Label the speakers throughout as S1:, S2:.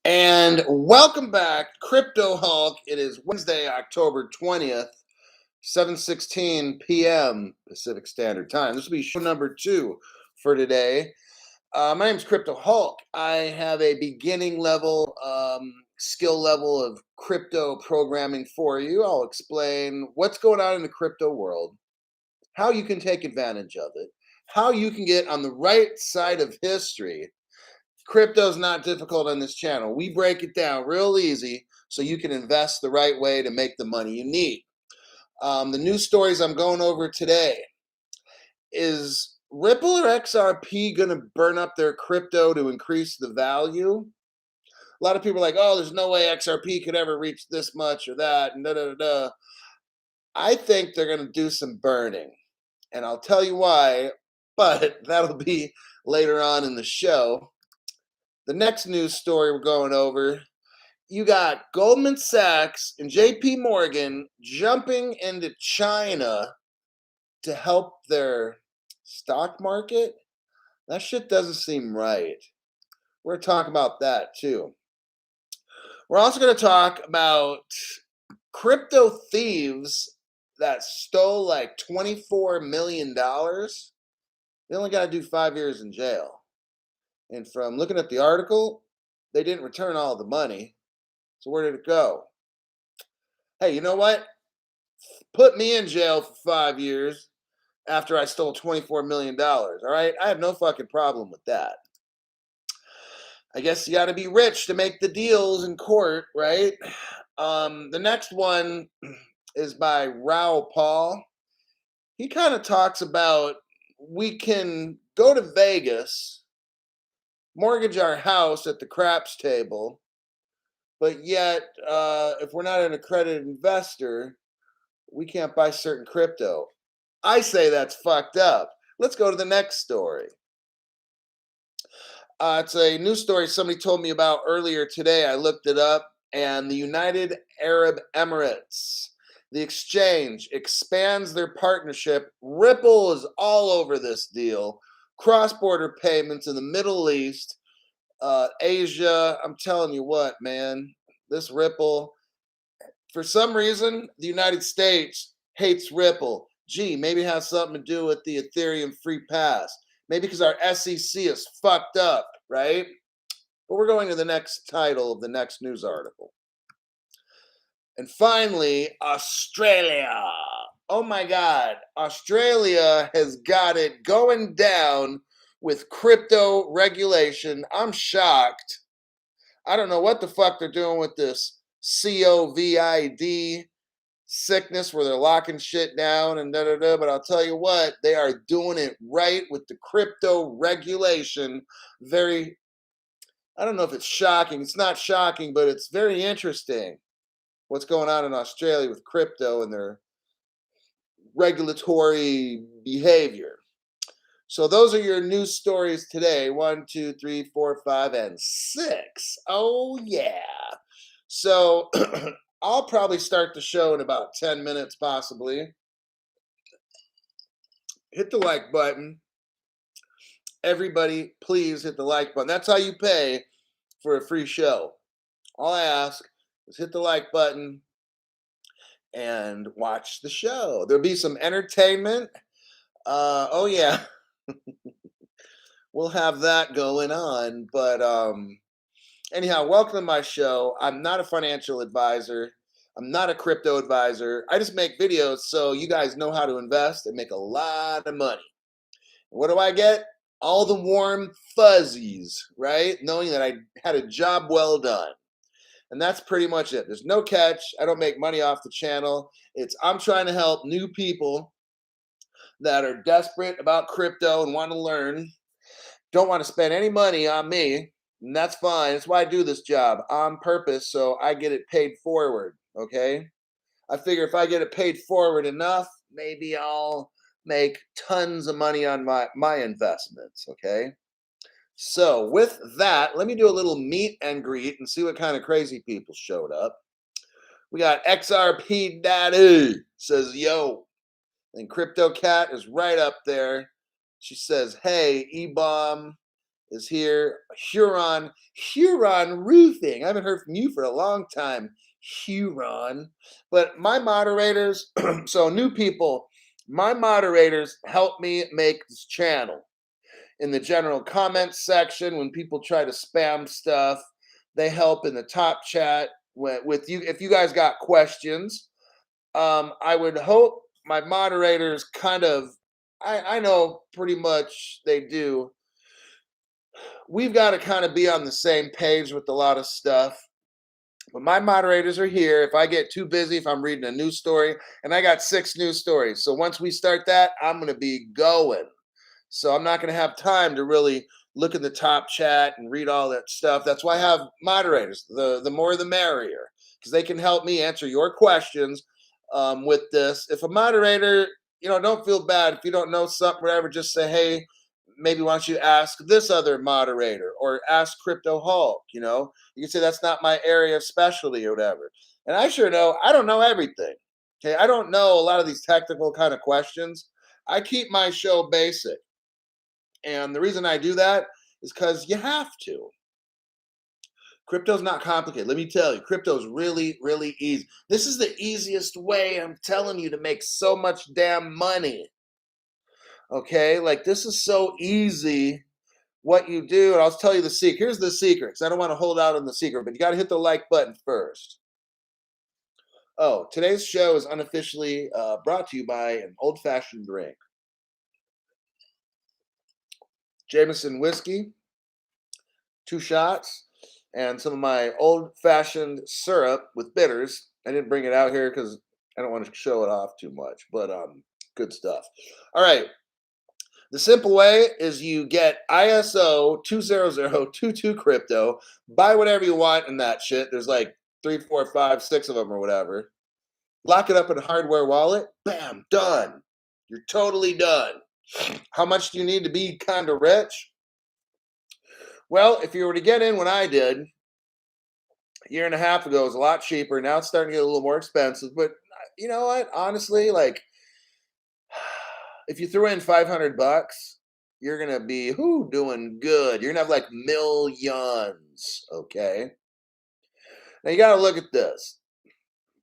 S1: And welcome back, Crypto Hulk. It is Wednesday, October 20th, 7:16 p.m. Pacific Standard Time. This will be show number 2 for today. My name is Crypto Hulk. I have a beginning level, skill level of crypto programming for you. I'll explain what's going on in the crypto world, how you can take advantage of it, how you can get on the right side of history. Crypto's not difficult on this channel. We break it down real easy so you can invest the right way to make the money you need. The news stories I'm going over today is Ripple or XRP going to burn up their crypto to increase the value? A lot of people are like, oh, there's no way XRP could ever reach this much or that, and da da da da. I think they're going to do some burning, and I'll tell you why, but that'll be later on in the show. The next news story we're going over, you got Goldman Sachs and JP Morgan jumping into China to help their stock market. That shit doesn't seem right. We're going to talk about that too. We're also going to talk about crypto thieves that stole like $24 million. They only got to do 5 years in jail. And from looking at the article, they didn't return all the money. So where did it go? Hey, you know what? Put me in jail for 5 years after I stole $24 million, all right? I have no fucking problem with that. I guess you got to be rich to make the deals in court, right? The next one is by Raoul Paul. He kind of talks about we can go to Vegas, mortgage our house at the craps table, but yet if we're not an accredited investor, we can't buy certain crypto. I say that's fucked up. Let's go to the next story. It's a news story somebody told me about earlier today. I looked it up, and the United Arab Emirates, the exchange, expands their partnership. Ripple is all over this deal. Cross-border payments in the Middle East, Asia. I'm telling you what, man, this Ripple, for some reason, the United States hates Ripple. Gee, maybe it has something to do with the Ethereum free pass. Maybe because our SEC is fucked up, right? But we're going to the next title of the next news article. And finally, Australia. Oh my God, Australia has got it going down with crypto regulation. I'm shocked. I don't know what the fuck they're doing with this COVID sickness where they're locking shit down and da da da. But I'll tell you what, they are doing it right with the crypto regulation. Very, I don't know if it's shocking. It's not shocking, but it's very interesting what's going on in Australia with crypto and their regulatory behavior. So those are your news stories today. 1, 2, 3, 4, 5, and 6. Oh yeah. So I'll probably start the show in about 10 minutes, possibly. Hit the like button. Everybody, please hit the like button. That's how you pay for a free show. All I ask is hit the like button and watch the show. There'll be some entertainment. Oh yeah. We'll have that going on. But anyhow, welcome to my show. I'm not a financial advisor. I'm not a crypto advisor. I just make videos so you guys know how to invest and make a lot of money. What do I get? All the warm fuzzies, right? Knowing that I had a job well done. And that's pretty much it. There's no catch. I don't make money off the channel. I'm trying to help new people that are desperate about crypto and want to learn, don't want to spend any money on me, and that's fine. That's why I do this job, on purpose, so I get it paid forward, okay? I figure if I get it paid forward enough, maybe I'll make tons of money on my investments, okay? So with that, let me do a little meet and greet and see what kind of crazy people showed up. We got XRP Daddy says, yo. And Crypto Cat is right up there. She says, hey, E-Bomb. is here. Huron Roofing. I haven't heard from you for a long time, Huron. But my moderators, so new people, my moderators help me make this channel. In the general comments section, when people try to spam stuff, they help in the top chat with you. If you guys got questions, I would hope my moderators kind of, I know pretty much they do. We've got to kind of be on the same page with a lot of stuff. But my moderators are here. If I get too busy, if I'm reading a news story, and I got 6 news stories. So once we start that, I'm going to be going. So I'm not going to have time to really look in the top chat and read all that stuff. That's why I have moderators. The more the merrier, because they can help me answer your questions with this. If a moderator, don't feel bad. If you don't know something, whatever, just say, hey, maybe why don't you ask this other moderator or ask Crypto Hulk, You can say that's not my area of specialty or whatever. And I sure know I don't know everything. Okay, I don't know a lot of these technical kind of questions. I keep my show basic. And the reason I do that is because you have to. Crypto's not complicated. Let me tell you, crypto's really, really easy. This is the easiest way, I'm telling you, to make so much damn money. Okay, like this is so easy what you do. And I'll tell you the secret. Here's the secret, because I don't want to hold out on the secret, but you got to hit the like button first. Oh, today's show is unofficially brought to you by an old-fashioned drink. Jameson whiskey, 2 shots, and some of my old-fashioned syrup with bitters. I didn't bring it out here because I don't want to show it off too much, but good stuff. All right. The simple way is you get ISO 20022 crypto, buy whatever you want in that shit. There's like 3, 4, 5, 6 of them or whatever. Lock it up in a hardware wallet. Bam, done. You're totally done. How much do you need to be kind of rich? Well, if you were to get in when I did, a year and a half ago, it was a lot cheaper. Now it's starting to get a little more expensive. But you know what? Honestly, like, if you throw in $500, you're gonna be doing good. You're gonna have like millions. Okay. Now you got to look at this.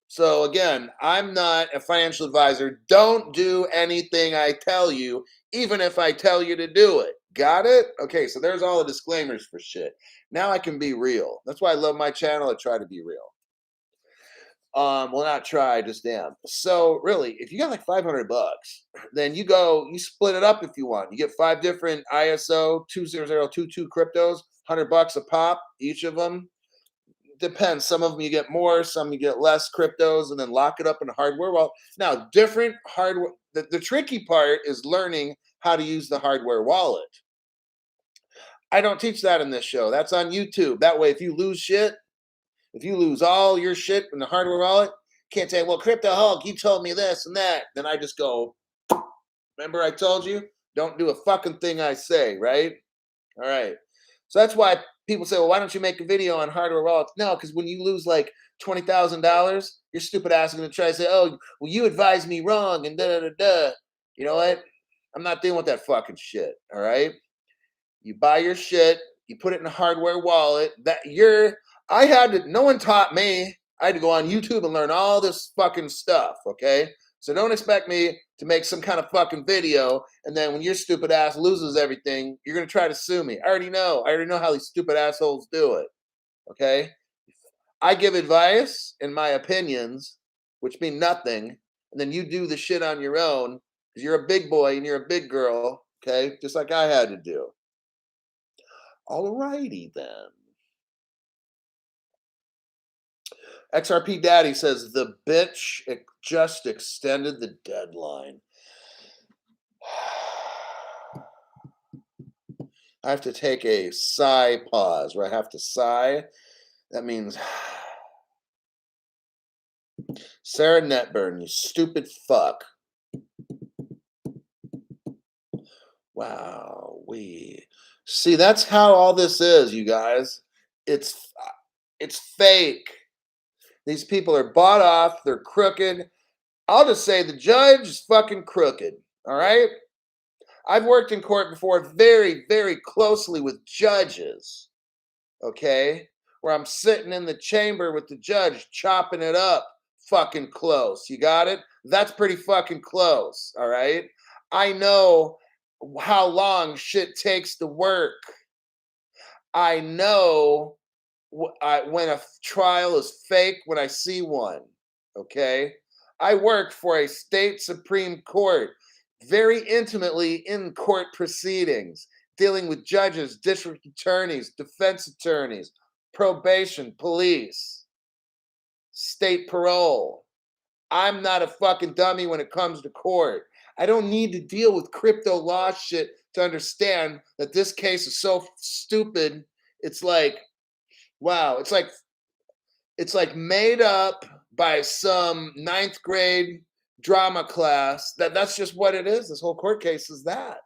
S1: So again, I'm not a financial advisor. Don't do anything I tell you, even if I tell you to do it. Got it? Okay, so there's all the disclaimers for shit. Now I can be real. That's why I love my channel. I try to be real. Well, not try, just damn. So really, if you got like $500, then you split it up if you want. You get 5 different ISO 20022 cryptos, $100 a pop, each of them. Depends. Some of them you get more, some you get less cryptos, and then lock it up in hardware. Well, now different hardware. The tricky part is learning how to use the hardware wallet. I don't teach that in this show. That's on YouTube. That way, if you lose shit, if you lose all your shit in the hardware wallet, can't say, well, Crypto Hulk, you told me this and that. Then I just go, remember I told you? Don't do a fucking thing I say, right? All right. So that's why people say, well, why don't you make a video on hardware wallets? No, because when you lose like $20,000, your stupid ass is going to try to say, oh, well, you advised me wrong and da-da-da-da. You know what? I'm not dealing with that fucking shit, all right? You buy your shit, you put it in a hardware wallet. No one taught me. I had to go on YouTube and learn all this fucking stuff, okay? So don't expect me to make some kind of fucking video, and then when your stupid ass loses everything, you're going to try to sue me. I already know how these stupid assholes do it, okay? I give advice and my opinions, which mean nothing, and then you do the shit on your own because you're a big boy and you're a big girl, okay? Just like I had to do. Alrighty then. XRP Daddy says the bitch just extended the deadline. I have to take a sigh pause where I have to sigh. That means Sarah Netburn, you stupid fuck. Wow, see, that's how all this is, you guys. It's fake. These people are bought off. They're crooked. I'll just say the judge is fucking crooked. All right? I've worked in court before very, very closely with judges, okay? Where I'm sitting in the chamber with the judge chopping it up fucking close. You got it? That's pretty fucking close, all right? I know how long shit takes to work. I know when a trial is fake when I see one, okay? I worked for a state Supreme Court very intimately in court proceedings, dealing with judges, district attorneys, defense attorneys, probation, police, state parole. I'm not a fucking dummy when it comes to court. I don't need to deal with crypto law shit to understand that this case is so stupid. It's like, wow, it's like made up by some ninth grade drama class. That's just what it is. This whole court case is that.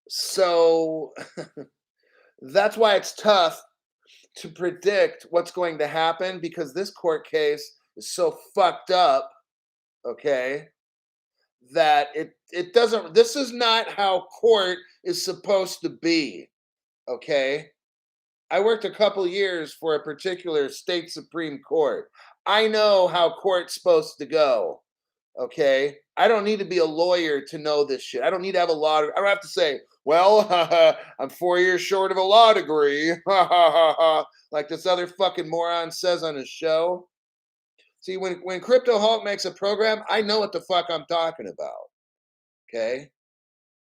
S1: So that's why it's tough to predict what's going to happen, because this court case is so fucked up, okay, that it doesn't, this is not how court is supposed to be, okay? I worked a couple years for a particular state Supreme Court. I know how court's supposed to go. Okay. I don't need to be a lawyer to know this shit. I don't need to have a law. I don't have to say, well, I'm 4 years short of a law degree. Like this other fucking moron says on his show. See, when Crypto Hulk makes a program, I know what the fuck I'm talking about. Okay.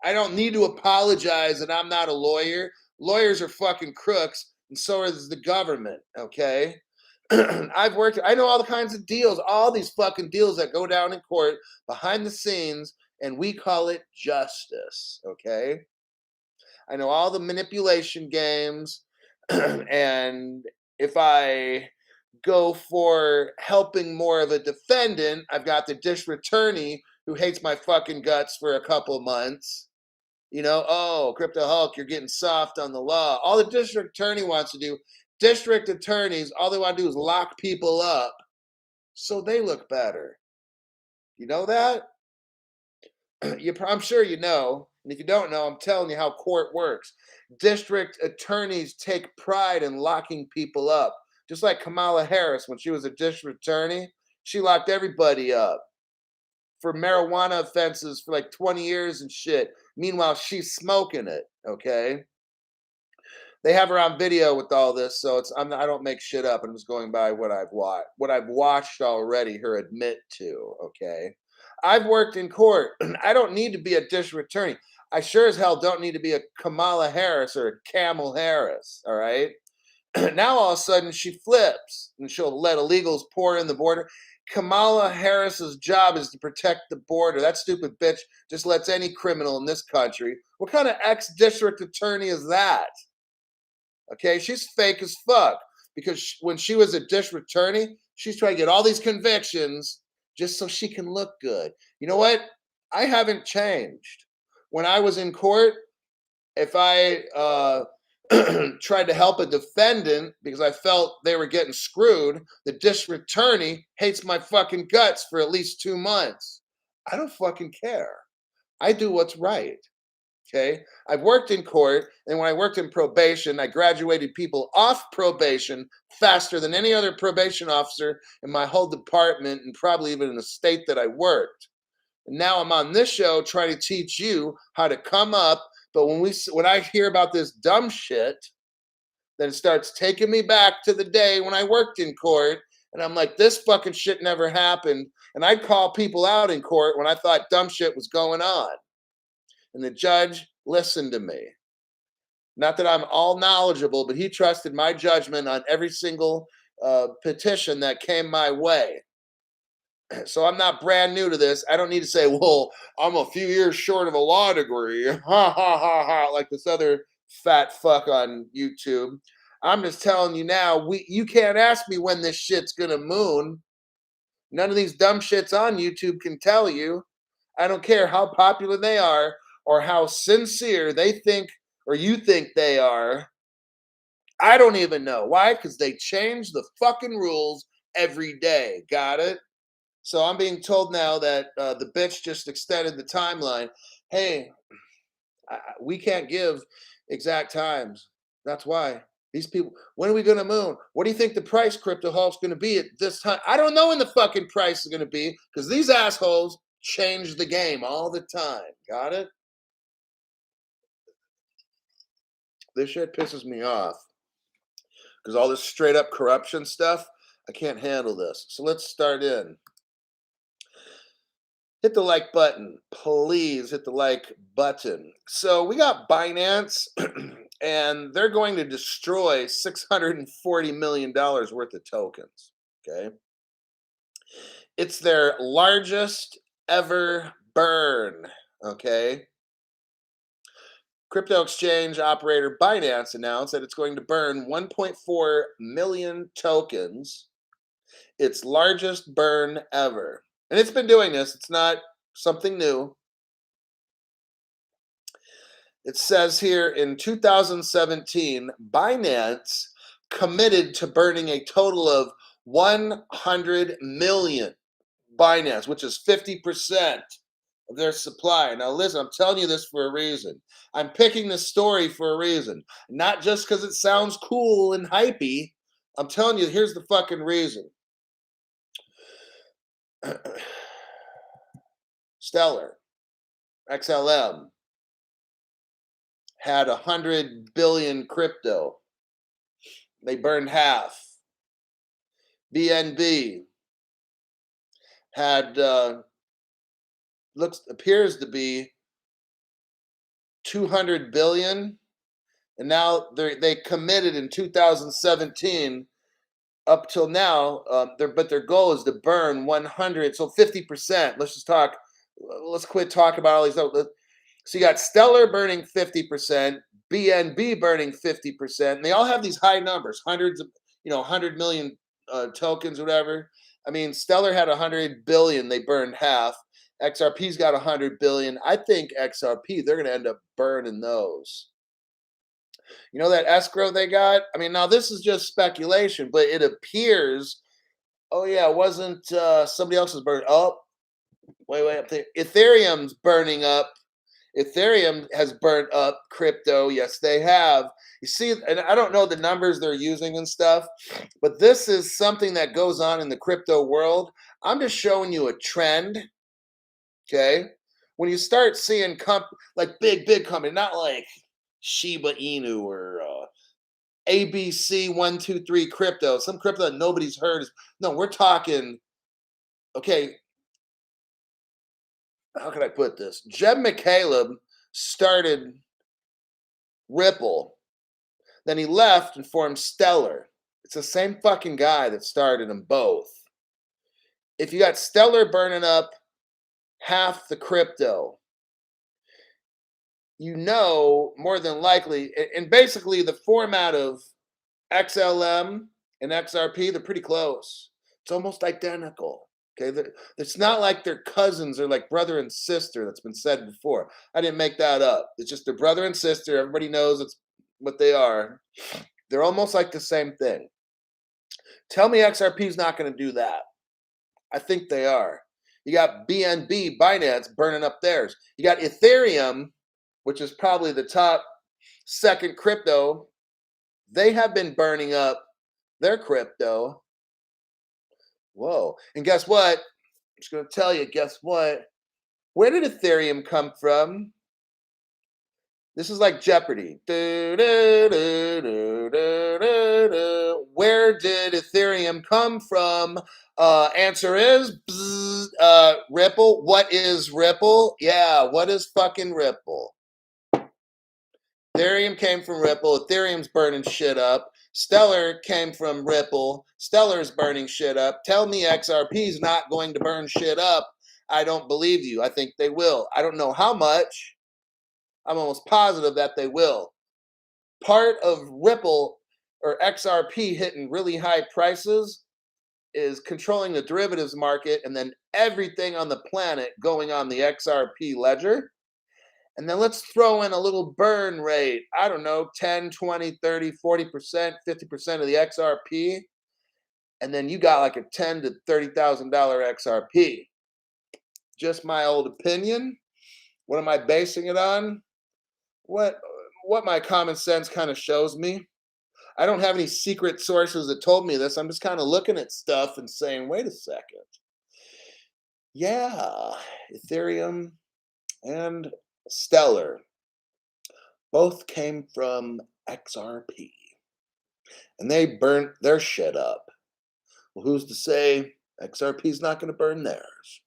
S1: I don't need to apologize that I'm not a lawyer. Lawyers are fucking crooks, and so is the government. Okay. I know all the kinds of deals, all these fucking deals that go down in court behind the scenes, and we call it justice, okay? I know all the manipulation games, and if I go for helping more of a defendant, I've got the district attorney who hates my fucking guts for a couple months. You know, oh, Crypto Hulk, you're getting soft on the law. All the district attorney wants to do, district attorneys, all they want to do is lock people up so they look better. You know that? I'm sure you know. And if you don't know, I'm telling you how court works. District attorneys take pride in locking people up. Just like Kamala Harris, when she was a district attorney, she locked everybody up for marijuana offenses for like 20 years and shit. Meanwhile, she's smoking it, okay? They have her on video with all this, so I don't make shit up. I'm just going by what I've watched already her admit to, okay? I've worked in court. I don't need to be a district attorney. I sure as hell don't need to be a Kamala Harris or a Camel Harris, all right? Now all of a sudden she flips and she'll let illegals pour in the border. Kamala Harris's job is to protect the border. That stupid bitch just lets any criminal in this country. What kind of ex-district attorney is that? Okay, she's fake as fuck, because when she was a district attorney, she's trying to get all these convictions just so she can look good. You know what? I haven't changed. When I was in court, if I tried to help a defendant because I felt they were getting screwed, the district attorney hates my fucking guts for at least 2 months. I don't fucking care. I do what's right. Okay. I've worked in court, and when I worked in probation, I graduated people off probation faster than any other probation officer in my whole department, and probably even in the state that I worked. And now I'm on this show trying to teach you how to come up. But when I hear about this dumb shit, then it starts taking me back to the day when I worked in court, and I'm like, this fucking shit never happened. And I'd call people out in court when I thought dumb shit was going on. And the judge listened to me. Not that I'm all knowledgeable, but he trusted my judgment on every single petition that came my way. So I'm not brand new to this. I don't need to say, well, I'm a few years short of a law degree. Ha ha ha ha, like this other fat fuck on YouTube. I'm just telling you now, you can't ask me when this shit's gonna moon. None of these dumb shits on YouTube can tell you. I don't care how popular they are or how sincere they think or you think they are. I don't even know. Why? Because they change the fucking rules every day. Got it? So I'm being told now that the bitch just extended the timeline. Hey, we can't give exact times. That's why these people. When are we going to moon? What do you think the price crypto hulk's going to be at this time? I don't know when the fucking price is going to be because these assholes change the game all the time. Got it? This shit pisses me off because all this straight up corruption stuff. I can't handle this. So let's start in. Hit the like button. Please hit the like button. So we got Binance, and they're going to destroy $640 million worth of tokens. Okay. It's their largest ever burn. Okay. Crypto exchange operator Binance announced that it's going to burn 1.4 million tokens, its largest burn ever. And it's been doing this, it's not something new. It says here in 2017, Binance committed to burning a total of 100 million Binance, which is 50% of their supply. Now, listen, I'm telling you this for a reason. I'm picking this story for a reason, not just because it sounds cool and hypey. I'm telling you, here's the fucking reason. Stellar, XLM, had 100 billion crypto. They burned half. BNB had appears to be 200 billion, and now they committed in 2017 up till now. Their goal is to burn 100, so 50%. Let's quit talking about all these. So you got Stellar burning 50%, BNB burning 50%, and they all have these high numbers, hundreds of, 100 million tokens, whatever. I mean, Stellar had 100 billion, they burned half. XRP's got 100 billion. I think XRP, they're going to end up burning those. You know that escrow they got? I mean, now this is just speculation, but it appears, oh yeah, it wasn't somebody else's burn. Oh, wait, I'm thinking Ethereum's burning up. Ethereum has burnt up crypto. Yes, they have. You see, and I don't know the numbers they're using and stuff, but this is something that goes on in the crypto world. I'm just showing you a trend. Okay. When you start seeing like big company, not like Shiba Inu or ABC 123 crypto, some crypto that nobody's heard. No, we're talking, okay, how can I put this? Jeb McCaleb started Ripple. Then he left and formed Stellar. It's the same fucking guy that started them both. If you got Stellar burning up half the crypto, more than likely, and basically the format of XLM and XRP, they're pretty close. It's almost identical. Okay, it's not like they're cousins or like brother and sister. That's been said before. I didn't make that up. It's just their brother and sister. Everybody knows it's what they are. They're almost like the same thing. Tell me XRP is not going to do that. I think they are. You got BNB, Binance, burning up theirs. You got Ethereum, which is probably the top second crypto. They have been burning up their crypto. Whoa. And guess what? I'm just going to tell you, guess what? Where did Ethereum come from? This is like Jeopardy. Where did Ethereum come from? Answer is Ripple. What is Ripple? Yeah, what is fucking Ripple? Ethereum came from Ripple. Ethereum's burning shit up. Stellar came from Ripple. Stellar's burning shit up. Tell me XRP's not going to burn shit up. I don't believe you. I think they will. I don't know how much. I'm almost positive that they will. Part of Ripple or XRP hitting really high prices is controlling the derivatives market and then everything on the planet going on the XRP ledger. And then let's throw in a little burn rate. I don't know, 10, 20, 30, 40%, 50% of the XRP. and then you got like a $10,000 to $30,000 XRP. Just my old opinion. What am I basing it on? What what my common sense kind of shows me. I don't have any secret sources that told me this. I'm just kind of looking at stuff and saying, wait a second. Yeah, Ethereum and Stellar both came from XRP, and they burnt their shit up. Well, who's to say XRP's not going to burn theirs?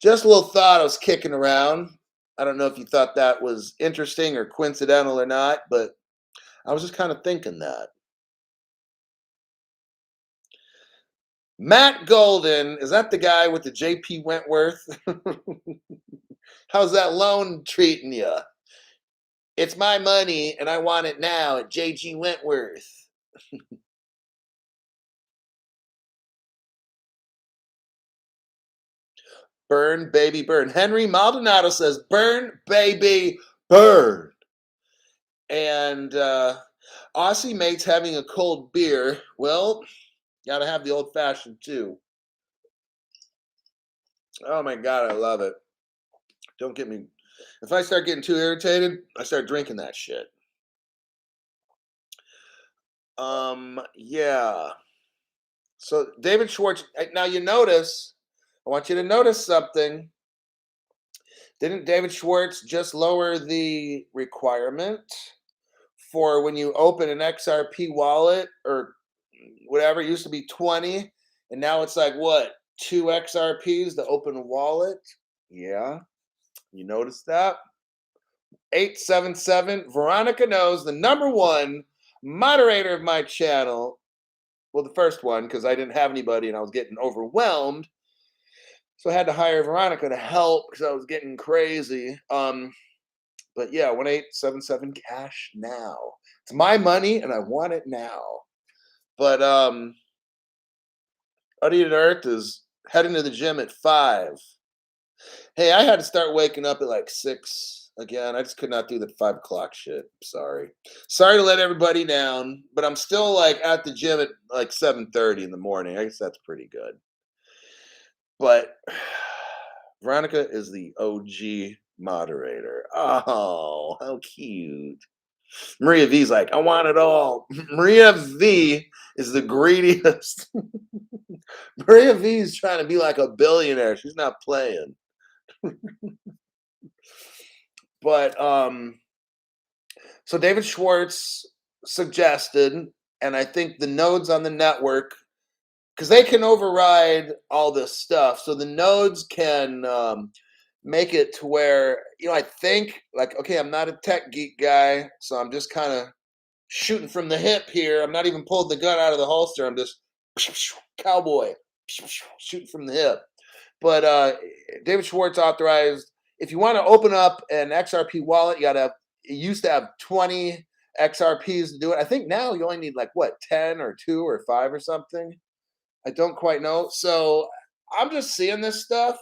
S1: Just a little thought I was kicking around. I don't know if you thought that was interesting or coincidental or not, but I was just kind of thinking that. Matt Golden, is that the guy with the JP Wentworth? How's that loan treating you? It's my money and I want it now at JG Wentworth. Burn, baby, burn. Henry Maldonado says, burn, baby, burn. And Aussie mates having a cold beer. Well, gotta have the old fashioned too. Oh my God, I love it. Don't get me. If I start getting too irritated, I start drinking that shit. Yeah. So David Schwartz. Now you notice. I want you to notice something. Didn't David Schwartz just lower the requirement for when you open an XRP wallet or whatever? It used to be 20, and now it's like what, 2 XRPs to open a wallet? Yeah, you notice that? 877 Veronica knows, the number one moderator of my channel. Well, the first one, because I didn't have anybody and I was getting overwhelmed. So I had to hire Veronica to help because I was getting crazy. But yeah, 1877 cash now. It's my money and I want it now. But Uneaten Earth is heading to the gym at 5. Hey, I had to start waking up at like 6 again. I just could not do the 5 o'clock shit. Sorry to let everybody down, but I'm still like at the gym at like 7:30 in the morning. I guess that's pretty good. But Veronica is the OG moderator. Oh, how cute. Maria V's like, I want it all. Maria V is the greediest. Maria V is trying to be like a billionaire. She's not playing. But so David Schwartz suggested, and I think the nodes on the network, because they can override all this stuff, so the nodes can make it to where, I think, like, okay, I'm not a tech geek guy, so I'm just kind of shooting from the hip here. I'm not even pulling the gun out of the holster. I'm just cowboy shooting from the hip. But David Schwartz authorized, if you want to open up an XRP wallet, it used to have 20 XRPs to do it. I think now you only need like what, 10 or 2 or 5 or something. I don't quite know. So I'm just seeing this stuff.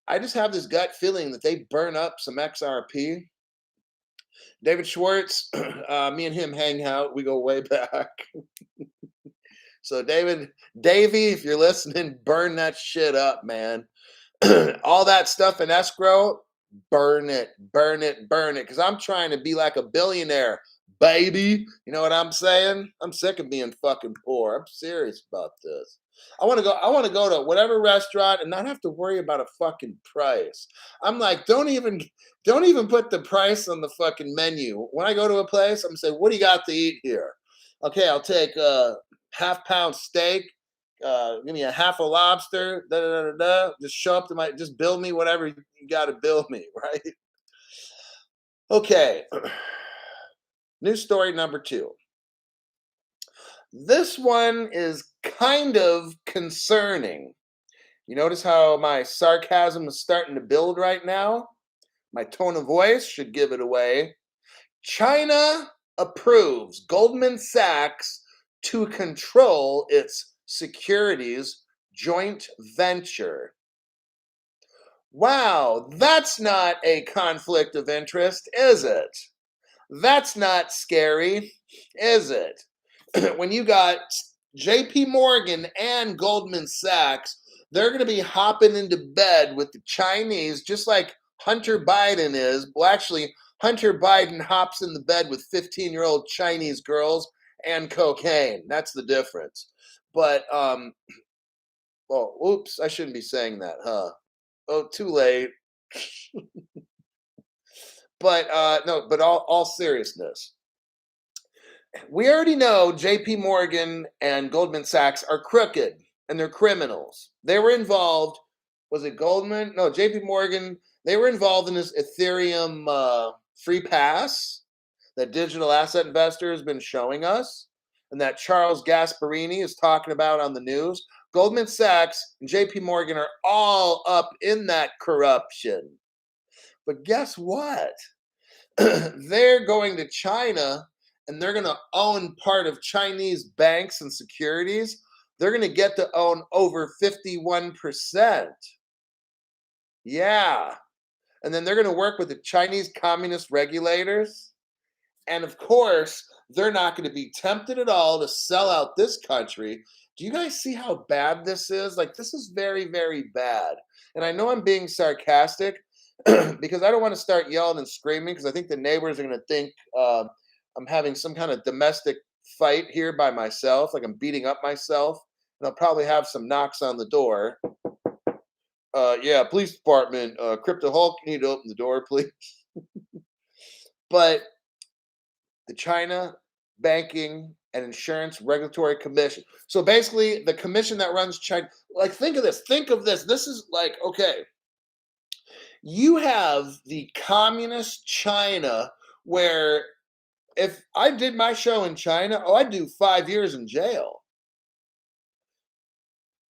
S1: I just have this gut feeling that they burn up some XRP. David Schwartz, me and him hang out. We go way back. So Davey, if you're listening, burn that shit up, man. All that stuff in escrow, burn it. Because I'm trying to be like a billionaire, baby. You know what I'm saying? I'm sick of being fucking poor. I'm serious about this. I want to go to whatever restaurant and not have to worry about a fucking price. I'm like, don't even put the price on the fucking menu. When I go to a place, I'm gonna say, what do you got to eat here? Okay, I'll take a half-pound steak. Give me a half a lobster. Just show up to just bill me whatever you got to bill me, right? Okay. News story number 2. This one is kind of concerning. You notice how my sarcasm is starting to build right now? My tone of voice should give it away. China approves Goldman Sachs to control its securities joint venture. Wow, that's not a conflict of interest, is it? That's not scary, is it? When you got JP Morgan and Goldman Sachs, they're going to be hopping into bed with the Chinese, just like Hunter Biden is. Well, actually, Hunter Biden hops in the bed with 15-year-old Chinese girls and cocaine. That's the difference. But, oh, oops, I shouldn't be saying that, huh? Oh, too late. But, no, but all seriousness. We already know JP Morgan and Goldman Sachs are crooked and they're criminals. They were involved, was it Goldman? No, JP Morgan, they were involved in this Ethereum free pass that digital asset investor has been showing us and that Charles Gasparini is talking about on the news. Goldman Sachs and JP Morgan are all up in that corruption. But guess what? They're going to China and they're going to own part of Chinese banks and securities. They're going to get to own over 51%. Yeah. And then they're going to work with the Chinese communist regulators. And of course, they're not going to be tempted at all to sell out this country. Do you guys see how bad this is? Like, this is very, very bad. And I know I'm being sarcastic because I don't want to start yelling and screaming because I think the neighbors are going to think I'm having some kind of domestic fight here by myself, like I'm beating up myself. And I'll probably have some knocks on the door. Yeah, police department, Crypto Hulk, you need to open the door, please. But the China Banking and Insurance Regulatory Commission. So basically, the commission that runs China, like, think of this. Think of this. This is like, okay, you have the communist China where if I did my show in China, oh, I'd do 5 years in jail.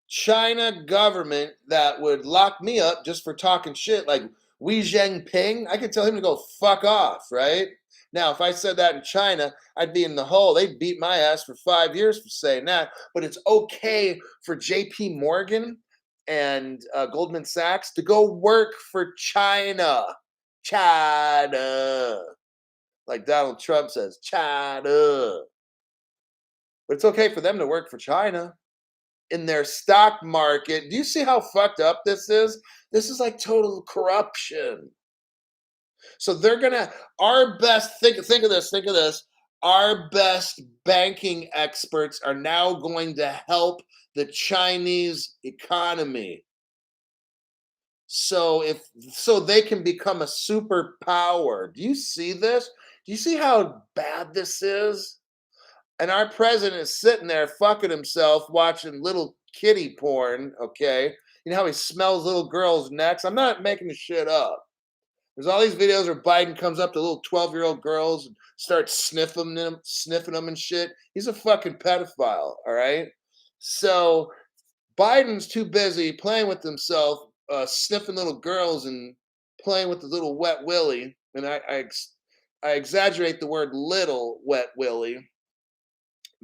S1: China government that would lock me up just for talking shit, like Xi Jinping, I could tell him to go fuck off, right? Now, if I said that in China, I'd be in the hole. They'd beat my ass for 5 years for saying that. But it's okay for JP Morgan and Goldman Sachs to go work for China. China. Like Donald Trump says, China. But it's okay for them to work for China in their stock market. Do you see how fucked up this is? This is like total corruption. So they're gonna, our best, think of this. Our best banking experts are now going to help the Chinese economy. So they can become a superpower. Do you see this? Do you see how bad this is? And our president is sitting there fucking himself watching little kitty porn, okay? You know how he smells little girls' necks? I'm not making the shit up. There's all these videos where Biden comes up to little 12-year-old girls and starts sniffing them and shit. He's a fucking pedophile, all right? So Biden's too busy playing with himself, sniffing little girls and playing with the little wet willy. And I exaggerate the word little wet willy.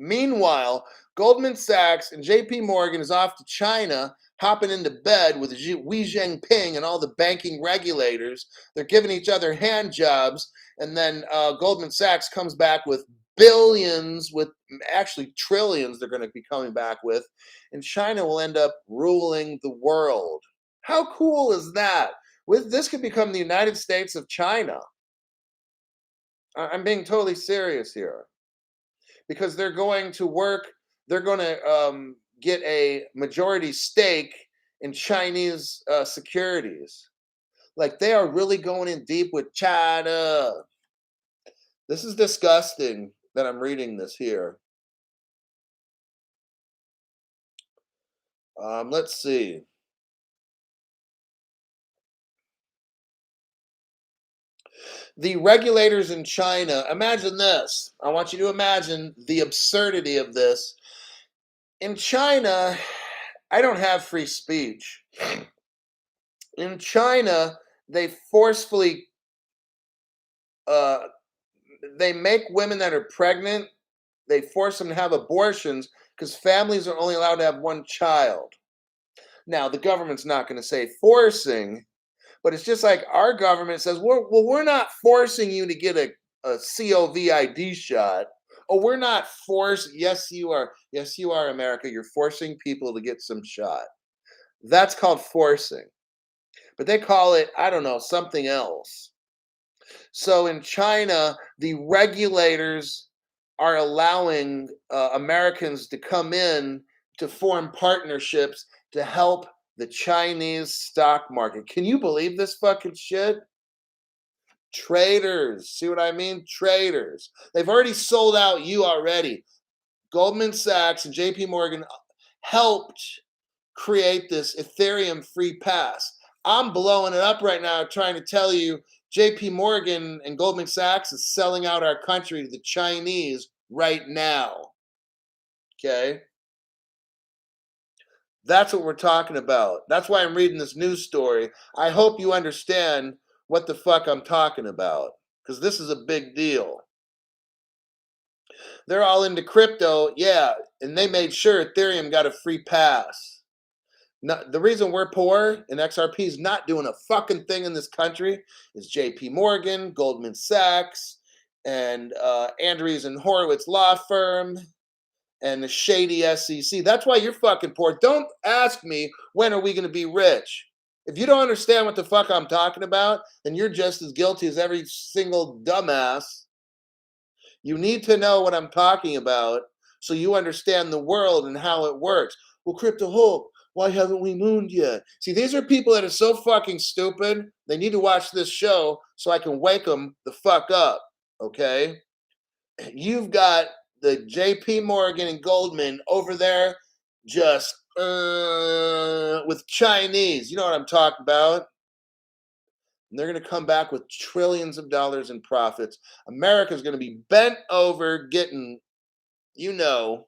S1: Meanwhile, Goldman Sachs and JP Morgan is off to China, hopping into bed with Xi Jinping and all the banking regulators. They're giving each other hand jobs. And then Goldman Sachs comes back with billions, with actually trillions they're going to be coming back with. And China will end up ruling the world. How cool is that? This could become the United States of China. I'm being totally serious here. Because they're going to work, they're going to get a majority stake in Chinese securities. Like, they are really going in deep with China. This is disgusting that I'm reading this here. Let's see. The regulators in China, imagine this. I want you to imagine the absurdity of this. In China, I don't have free speech. In China, they forcefully they make women that are pregnant, they force them to have abortions because families are only allowed to have one child. Now, the government's not going to say forcing, but it's just like our government says, we're not forcing you to get a COVID shot. Oh, we're not forced. Yes, you are. Yes, you are, America. You're forcing people to get some shot. That's called forcing. But they call it, I don't know, something else. So in China, the regulators are allowing Americans to come in to form partnerships to help the Chinese stock market. Can you believe this fucking shit? Traders. See what I mean? Traders. They've already sold out you already. Goldman Sachs and JP Morgan helped create this Ethereum free pass. I'm blowing it up right now trying to tell you JP Morgan and Goldman Sachs is selling out our country to the Chinese right now. Okay? That's what we're talking about. That's why I'm reading this news story. I hope you understand what the fuck I'm talking about, because this is a big deal. They're all into crypto, yeah, and they made sure Ethereum got a free pass. No, the reason we're poor and XRP is not doing a fucking thing in this country is JP Morgan, Goldman Sachs, and Andreessen Horowitz law firm, and the shady SEC. That's why you're fucking poor. Don't ask me when are we going to be rich. If you don't understand what the fuck I'm talking about, then you're just as guilty as every single dumbass. You need to know what I'm talking about so you understand the world and how it works. Well, Crypto Hulk, why haven't we mooned yet? See, these are people that are so fucking stupid. They need to watch this show so I can wake them the fuck up, okay? You've got the JP Morgan and Goldman over there just with Chinese. You know what I'm talking about? And they're going to come back with trillions of dollars in profits. America's going to be bent over getting, you know,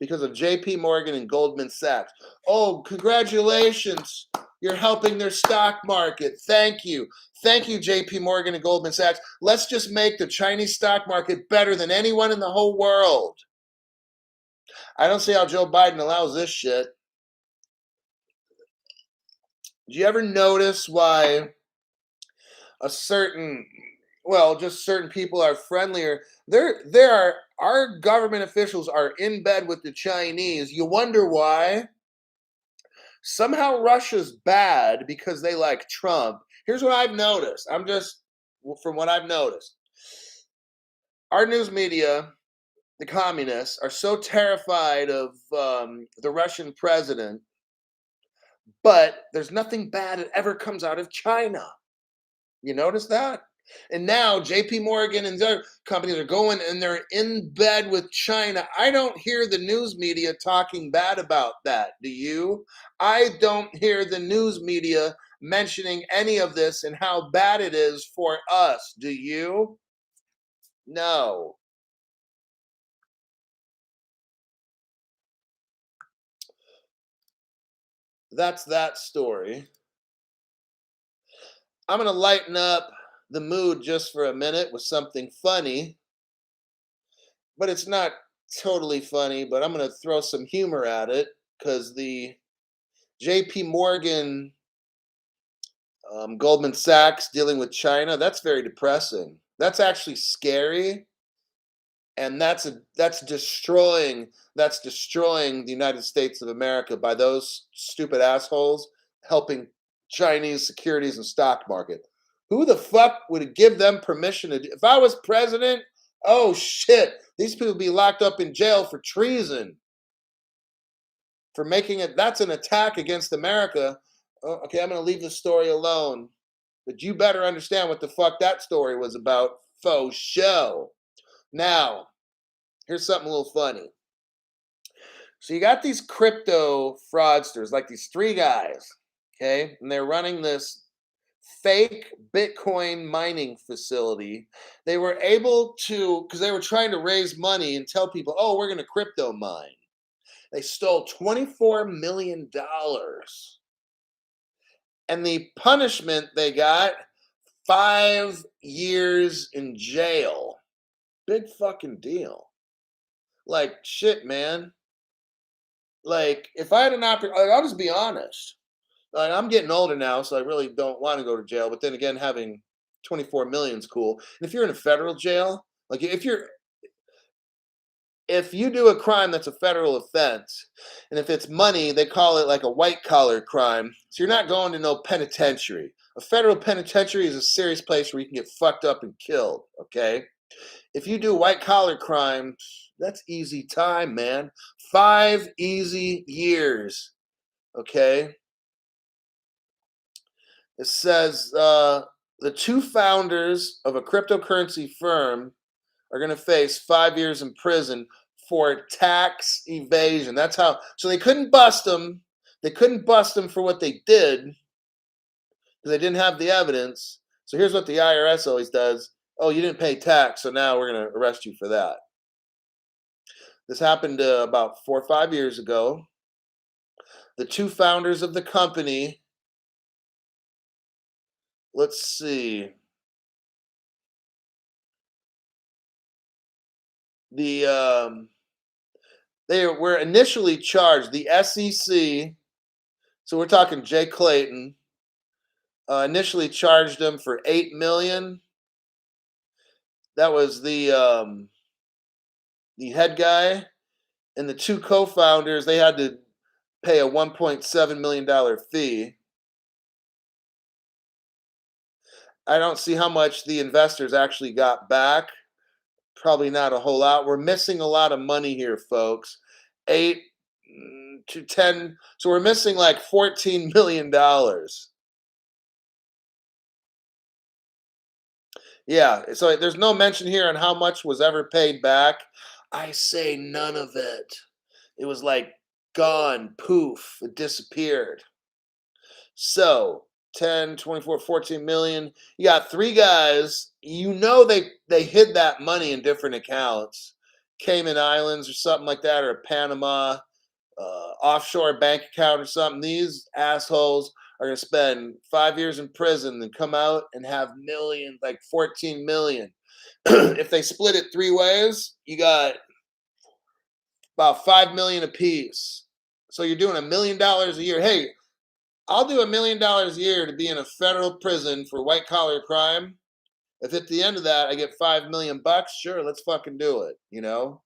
S1: because of JP Morgan and Goldman Sachs. Oh, congratulations. You're helping their stock market. Thank you. Thank you, JP Morgan and Goldman Sachs. Let's just make the Chinese stock market better than anyone in the whole world. I don't see how Joe Biden allows this shit. Do you ever notice why just certain people are friendlier? Our government officials are in bed with the Chinese. You wonder why? Somehow Russia's bad because they like Trump. Here's what I've noticed. From what I've noticed. Our news media, the communists, are so terrified of the Russian president, but there's nothing bad that ever comes out of China. You notice that? And now JP Morgan and other companies are going and they're in bed with China. I don't hear the news media talking bad about that. Do you? I don't hear the news media mentioning any of this and how bad it is for us. Do you? No. That's that story. I'm going to lighten up the mood just for a minute with something funny, but it's not totally funny, but I'm going to throw some humor at it because the JP Morgan, Goldman Sachs dealing with China, that's very depressing. That's actually scary. And that's destroying the United States of America by those stupid assholes helping Chinese securities and stock market. Who the fuck would give them permission to do? If I was president, oh shit, these people would be locked up in jail for treason. For making it, that's an attack against America. Oh, okay, I'm going to leave the story alone. But you better understand what the fuck that story was about. Faux show. Now, here's something a little funny. So you got these crypto fraudsters, like these three guys, okay? And they're running this fake Bitcoin mining facility. They were able to, because they were trying to raise money and tell people, oh, we're going to crypto mine. They stole $24 million. And the punishment they got, 5 years in jail. Big fucking deal. Like, shit, man. Like, if I had an opportunity, like, I'll just be honest. Like, I'm getting older now, so I really don't want to go to jail. But then again, having 24 million is cool. And if you're in a federal jail, like if you're if you do a crime that's a federal offense, and if it's money, they call it like a white collar crime. So you're not going to no penitentiary. A federal penitentiary is a serious place where you can get fucked up and killed, okay? If you do white collar crime, that's easy time, man. 5 easy years, okay? It says the two founders of a cryptocurrency firm are going to face 5 years in prison for tax evasion. That's how. So they couldn't bust them. They couldn't bust them for what they did because they didn't have the evidence. So here's what the IRS always does. Oh, you didn't pay tax, so now we're going to arrest you for that. This happened about 4 or 5 years ago. The two founders of the company, let's see, the they were initially charged. The SEC, so we're talking Jay Clayton, initially charged them for $8 million. That was the head guy, and the two co-founders. They had to pay a $1.7 million fee. I don't see how much the investors actually got back. Probably not a whole lot. We're missing a lot of money here, folks. 8 to 10. So we're missing like $14 million. Yeah. So there's no mention here on how much was ever paid back. I say none of it. It was like gone, poof, it disappeared. So 10, 24, 14 million. You got three guys. You know they hid that money in different accounts. Cayman Islands or something like that, or a Panama offshore bank account or something. These assholes are going to spend 5 years in prison and come out and have millions, like 14 million. If they split it 3 ways, you got about 5 million apiece. So you're doing $1 million a year. Hey, I'll do $1 million a year to be in a federal prison for white collar crime. If at the end of that I get 5 million bucks, sure, let's fucking do it, you know?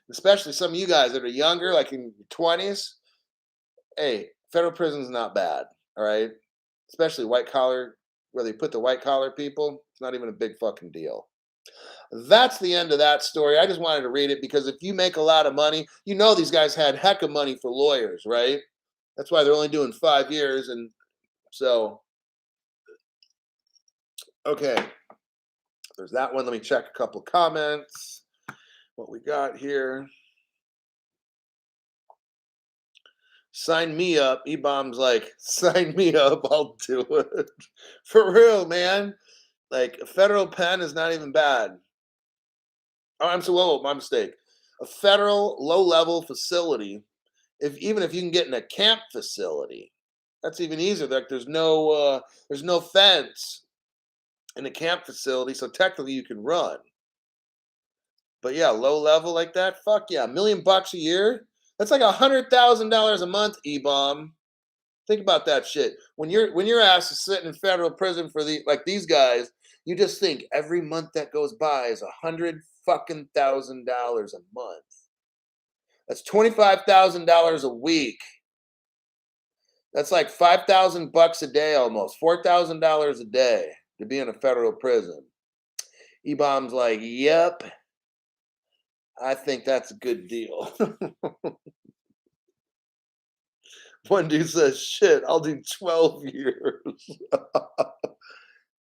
S1: Especially some of you guys that are younger, like in your 20s. Hey, federal prison's not bad, all right? Especially white collar, where they put the white collar people, it's not even a big fucking deal. That's the end of that story. I just wanted to read it because if you make a lot of money, you know these guys had heck of money for lawyers, right? That's why they're only doing 5 years. And so, okay, there's that one. Let me check a couple comments. What we got here. Sign me up. E-Bomb's like, sign me up. I'll do it. For real, man. Like, a federal pen is not even bad. Oh, I'm so whoa, my mistake. A federal low-level facility, even if you can get in a camp facility, that's even easier. Like, there's no fence in a camp facility, so technically you can run. But yeah, low level like that, fuck yeah, $1 million a year. That's like $100,000 a month. E-Bomb. Think about that shit. When your ass is sitting in federal prison for these guys, you just think every month that goes by is $100,000 a month. That's $25,000 a week. That's like $5,000 a day, almost $4,000 a day to be in a federal prison. E-Bomb's like, yep, I think that's a good deal. One dude says, shit, I'll do 12 years.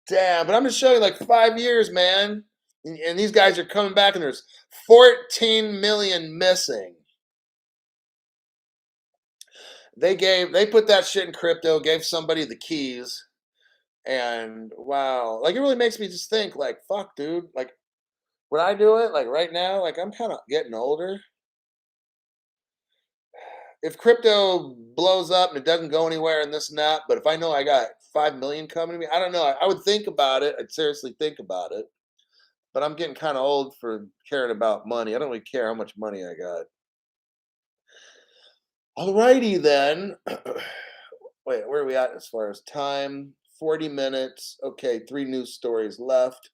S1: Damn, but I'm just showing like 5 years, man. And these guys are coming back and there's 14 million missing. They put that shit in crypto, gave somebody the keys, and wow. Like it really makes me just think, like, fuck, dude. Like, would I do it? Like right now, like I'm kind of getting older. If crypto blows up and it doesn't go anywhere and this and that, but if I know I got 5 million coming to me, I don't know. I would think about it. I'd seriously think about it. But I'm getting kind of old for caring about money. I don't really care how much money I got. Alrighty then. Wait, where are we at as far as time? 40 minutes. Okay, 3 news stories left.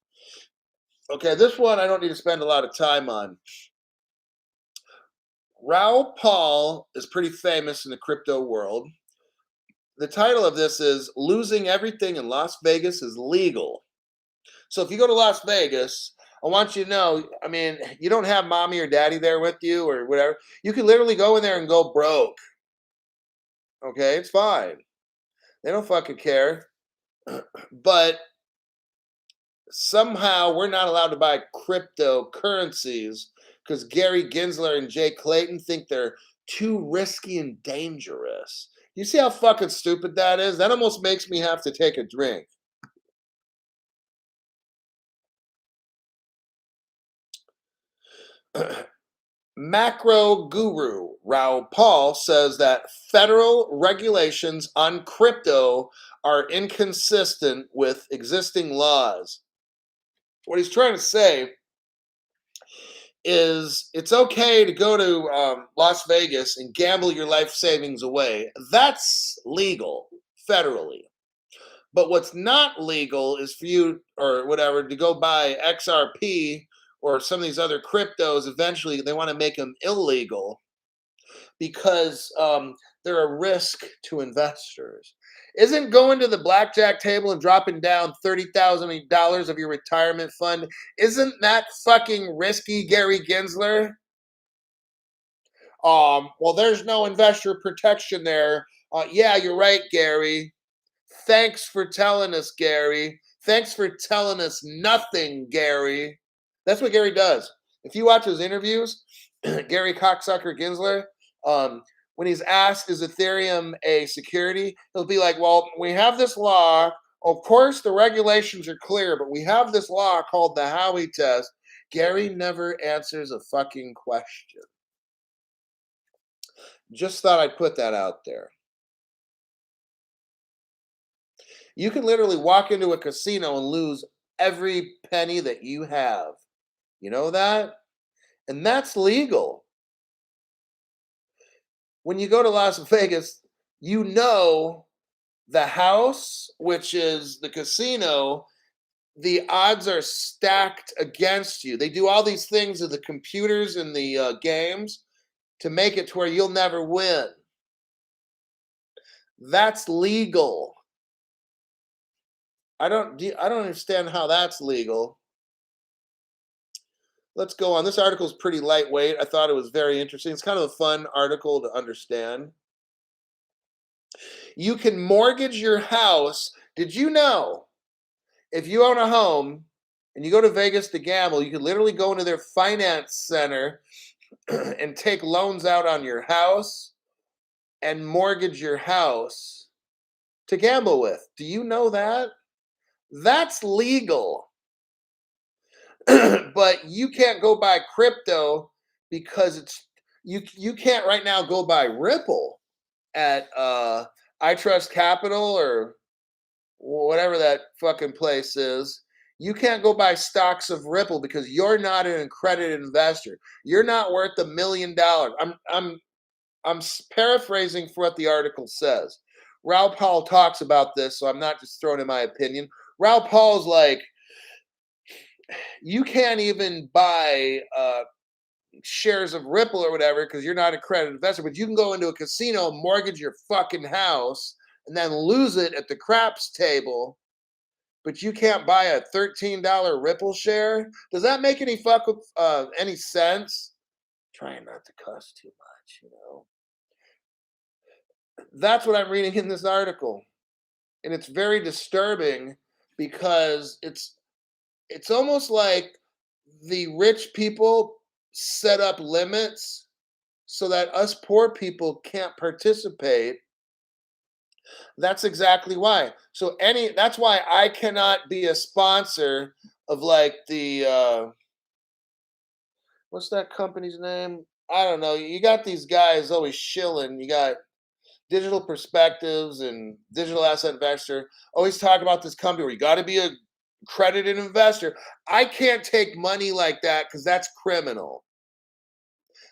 S1: Okay, this one I don't need to spend a lot of time on. Raoul Paul is pretty famous in the crypto world. The title of this is Losing Everything in Las Vegas is Legal. So if you go to Las Vegas, I want you to know, I mean, you don't have mommy or daddy there with you or whatever. You can literally go in there and go broke. Okay, it's fine. They don't fucking care. But somehow we're not allowed to buy cryptocurrencies because Gary Gensler and Jay Clayton think they're too risky and dangerous. You see how fucking stupid that is? That almost makes me have to take a drink. Macro guru Raoul Paul says that federal regulations on crypto are inconsistent with existing laws. What he's trying to say is it's okay to go to Las Vegas and gamble your life savings away. That's legal federally. But what's not legal is for you or whatever to go buy XRP or some of these other cryptos. Eventually, they want to make them illegal because they're a risk to investors. Isn't going to the blackjack table and dropping down $30,000 of your retirement fund, isn't that fucking risky, Gary Gensler? Well, there's no investor protection there. Yeah, you're right, Gary. Thanks for telling us, Gary. Thanks for telling us nothing, Gary. That's what Gary does. If you watch his interviews, Gary Cocksucker Gensler, when he's asked, is Ethereum a security? He'll be like, well, we have this law. Of course, the regulations are clear, but we have this law called the Howey test. Gary never answers a fucking question. Just thought I'd put that out there. You can literally walk into a casino and lose every penny that you have. You know that? And that's legal. When you go to Las Vegas, you know the house, which is the casino, the odds are stacked against you. They do all these things with the computers and the games to make it to where you'll never win. That's legal. I don't understand how that's legal. Let's go on. This article is pretty lightweight. I thought it was very interesting. It's kind of a fun article to understand. You can mortgage your house. Did you know if you own a home and you go to Vegas to gamble, you can literally go into their finance center and take loans out on your house and mortgage your house to gamble with? Do you know that? That's legal. But you can't go buy crypto because you can't right now go buy Ripple at I Trust Capital or whatever that fucking place is. You can't go buy stocks of Ripple because you're not an accredited investor. You're not worth $1 million. I'm paraphrasing for what the article says. Raoul Paul talks about this, so I'm not just throwing in my opinion. Raoul Paul's like, you can't even buy shares of Ripple or whatever because you're not an accredited investor, but you can go into a casino, mortgage your fucking house, and then lose it at the craps table. But you can't buy a $13 Ripple share. Does that make any sense? Trying not to cuss too much, you know. That's what I'm reading in this article, and it's very disturbing because it's almost like the rich people set up limits so that us poor people can't participate. That's exactly why. That's why I cannot be a sponsor of like the what's that company's name? I don't know. You got these guys always shilling. You got Digital Perspectives and Digital Asset Investor always talk about this company where you got to be a accredited investor. I can't take money like that because that's criminal.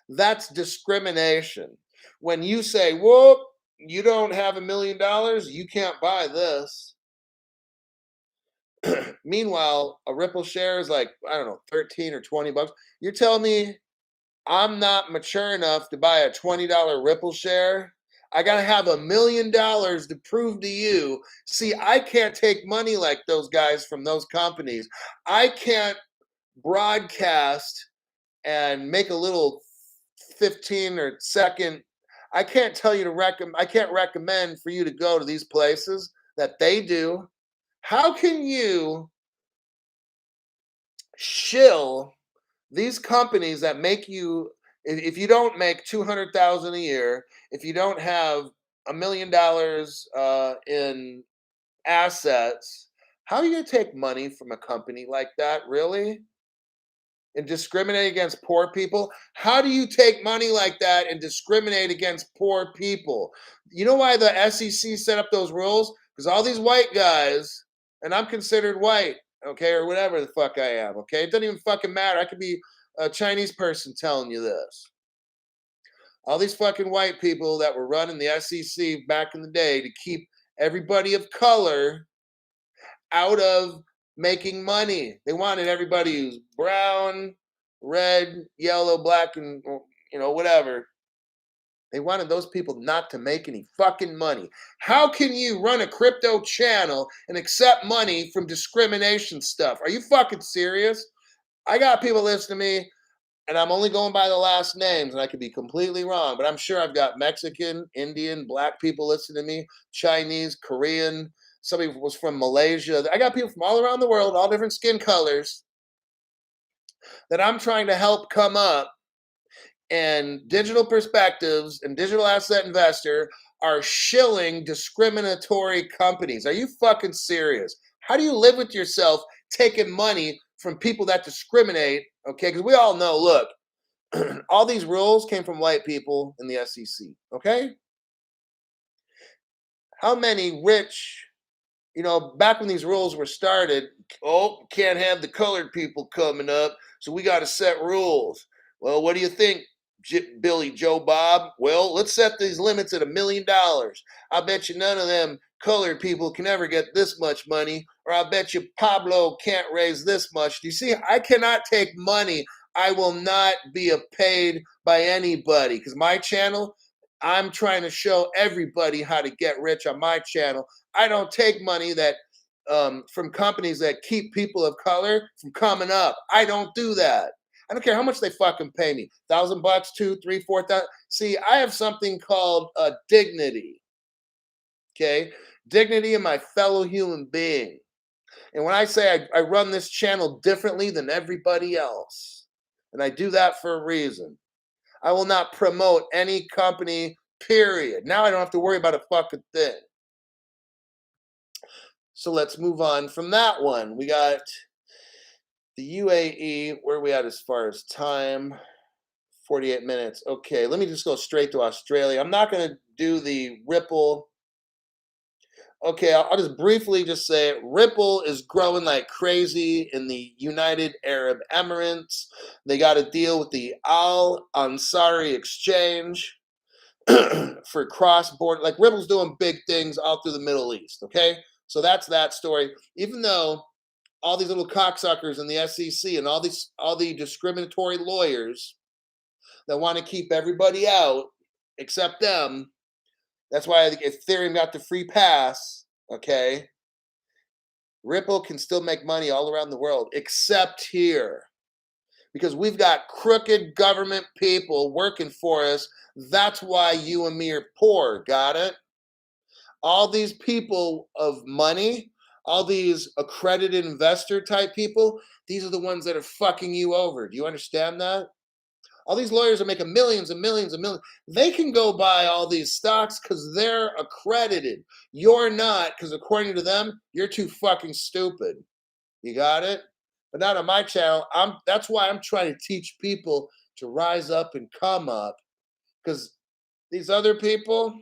S1: That's discrimination. When you say, whoop, you don't have $1 million, you can't buy this. Meanwhile, a Ripple share is like, I don't know, 13 or 20 bucks. You're telling me I'm not mature enough to buy a $20 Ripple share. I got to have $1 million to prove to you. See, I can't take money like those guys from those companies. I can't broadcast and make a little 15 or second. I can't tell you to recommend, I can't recommend for you to go to these places that they do. How can you shill these companies that make you, if you don't make 200,000 a year, if you don't have $1 million in assets, how are you going to take money from a company like that? Really? And discriminate against poor people? How do you take money like that and discriminate against poor people? You know why the SEC set up those rules? Because all these white guys, and I'm considered white, okay, or whatever the fuck I am, okay? It doesn't even fucking matter. I could be a Chinese person telling you this. All these fucking white people that were running the SEC back in the day to keep everybody of color out of making money. They wanted everybody who's brown, red, yellow, black, and whatever. They wanted those people not to make any fucking money. How can you run a crypto channel and accept money from discrimination stuff? Are you fucking serious? I got people listening to me, and I'm only going by the last names, and I could be completely wrong, but I'm sure I've got Mexican, Indian, black people listening to me, Chinese, Korean. Somebody was from Malaysia. I got people from all around the world, all different skin colors, that I'm trying to help come up. And Digital Perspectives and Digital Asset Investor are shilling discriminatory companies. Are you fucking serious? How do you live with yourself taking money from people that discriminate? Okay, because we all know, look, all these rules came from white people in the SEC. Okay? How many rich, back when these rules were started, can't have the colored people coming up, so we got to set rules. Well, what do you think, Billy Joe Bob? Well, let's set these limits at $1 million. I bet you none of them colored people can ever get this much money, or I bet you Pablo can't raise this much. Do you see? I cannot take money. I will not be paid by anybody, because my channel, I'm trying to show everybody how to get rich on my channel. I don't take money that from companies that keep people of color from coming up. I don't do that. I don't care how much they fucking pay me. $1,000, 2, 3, 4,000. See, I have something called dignity. Okay, dignity in my fellow human being. And when I say I run this channel differently than everybody else, and I do that for a reason. I will not promote any company, period. Now I don't have to worry about a fucking thing. So let's move on from that one. We got the UAE. Where are we at as far as time? 48 minutes. Okay, let me just go straight to Australia. I'm not going to do the Ripple. Okay, I'll just briefly just say it. Ripple is growing like crazy in the United Arab Emirates. They got a deal with the Al Ansari exchange for cross-border. Like, Ripple's doing big things all through the Middle East, okay? So that's that story. Even though all these little cocksuckers in the SEC and all the discriminatory lawyers that want to keep everybody out except them, that's why Ethereum got the free pass, okay? Ripple can still make money all around the world except here, because we've got crooked government people working for us. That's why you and me are poor. Got it? All these people of money, all these accredited investor type people, these are the ones that are fucking you over. Do you understand that? All these lawyers are making millions and millions and millions. They can go buy all these stocks because they're accredited. You're not, because according to them, you're too fucking stupid. You got it? But not on my channel. That's why I'm trying to teach people to rise up and come up. Because these other people,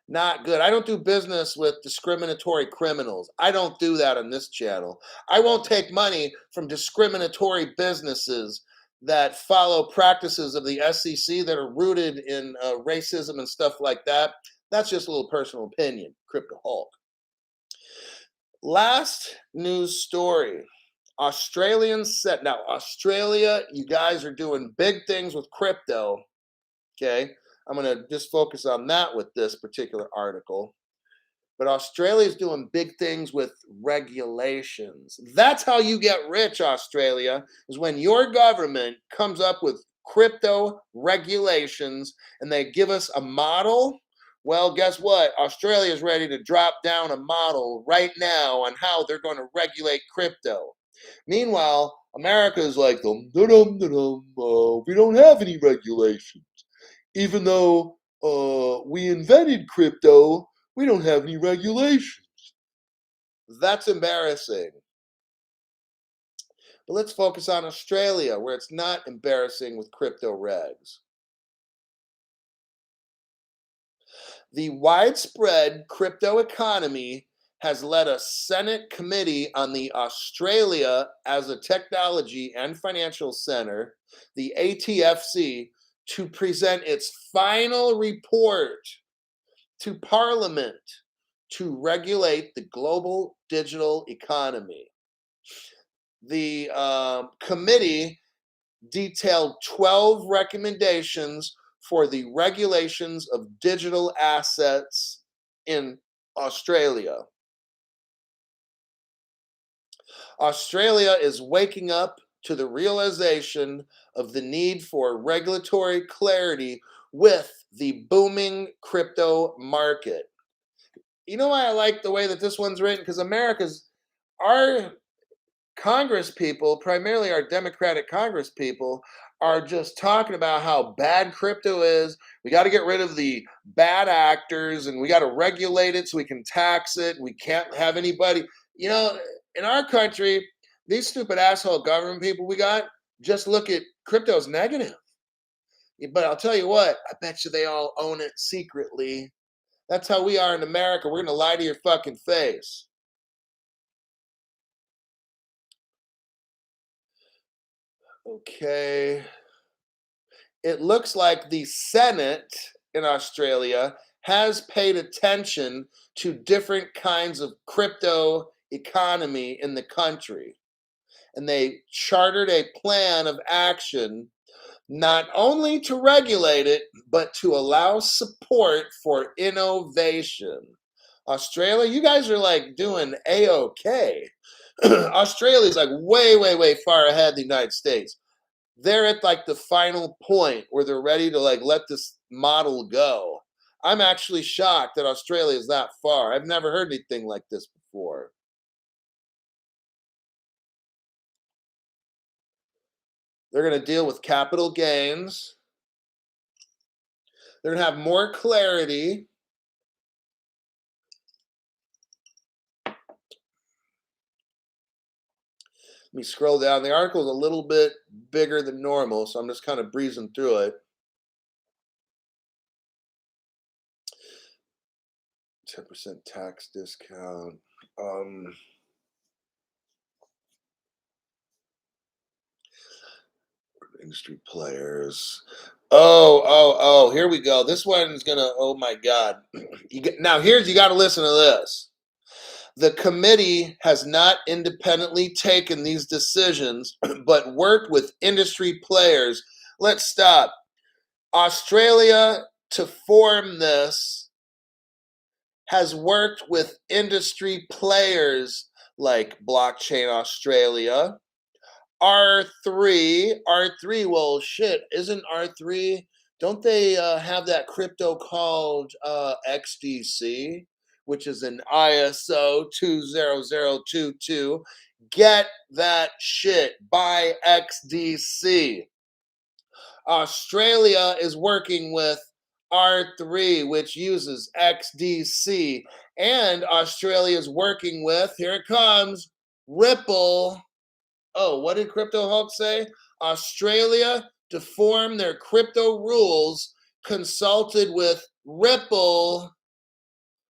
S1: not good. I don't do business with discriminatory criminals. I don't do that on this channel. I won't take money from discriminatory businesses that follow practices of the SEC that are rooted in racism and stuff like that. That's just a little personal opinion. Crypto Hulk. Last news story. Australians said, now, Australia, you guys are doing big things with crypto. Okay. I'm going to just focus on that with this particular article. But Australia is doing big things with regulations. That's how you get rich, Australia, is when your government comes up with crypto regulations and they give us a model. Well, guess what? Australia is ready to drop down a model right now on how they're going to regulate crypto. Meanwhile, America is like, we don't have any regulations. Even though we invented crypto, we don't have any regulations. That's embarrassing. But let's focus on Australia, where it's not embarrassing with crypto regs. The widespread crypto economy has led a Senate committee on the Australia as a Technology and Financial Center, the ATFC, to present its final report to Parliament to regulate the global digital economy. The committee detailed 12 recommendations for the regulations of digital assets in Australia. Australia is waking up to the realization of the need for regulatory clarity with the booming crypto market. You know why I like the way that this one's written? Because our Congress people, primarily our Democratic Congress people, are just talking about how bad crypto is. We got to get rid of the bad actors and we got to regulate it so we can tax it. We can't have anybody, in our country, these stupid asshole government people we got just look at crypto as negative. But I'll tell you what, I bet you they all own it secretly. That's how we are in America. We're going to lie to your fucking face. Okay. It looks like the Senate in Australia has paid attention to different kinds of crypto economy in the country. And they chartered a plan of action not only to regulate it, but to allow support for innovation. Australia, you guys are like doing A-OK. Australia is like way, way, way far ahead of the United States. They're at like the final point where they're ready to like let this model go. I'm actually shocked that Australia is that far. I've never heard anything like this before. They're going to deal with capital gains. They're going to have more clarity. Let me scroll down. The article is a little bit bigger than normal, so I'm just kind of breezing through it. 10% tax discount. Industry players. Oh, here we go. This one's gonna, oh my God. You got to listen to this. The committee has not independently taken these decisions, but worked with industry players. Let's stop. Australia, to form this, has worked with industry players like Blockchain Australia, R3, well, shit, isn't R3, don't they have that crypto called XDC, which is an ISO 20022? Get that shit. Buy XDC. Australia is working with R3, which uses XDC. And Australia is working with, here it comes, Ripple. Oh, what did Crypto Hulk say? Australia, to form their crypto rules, consulted with Ripple.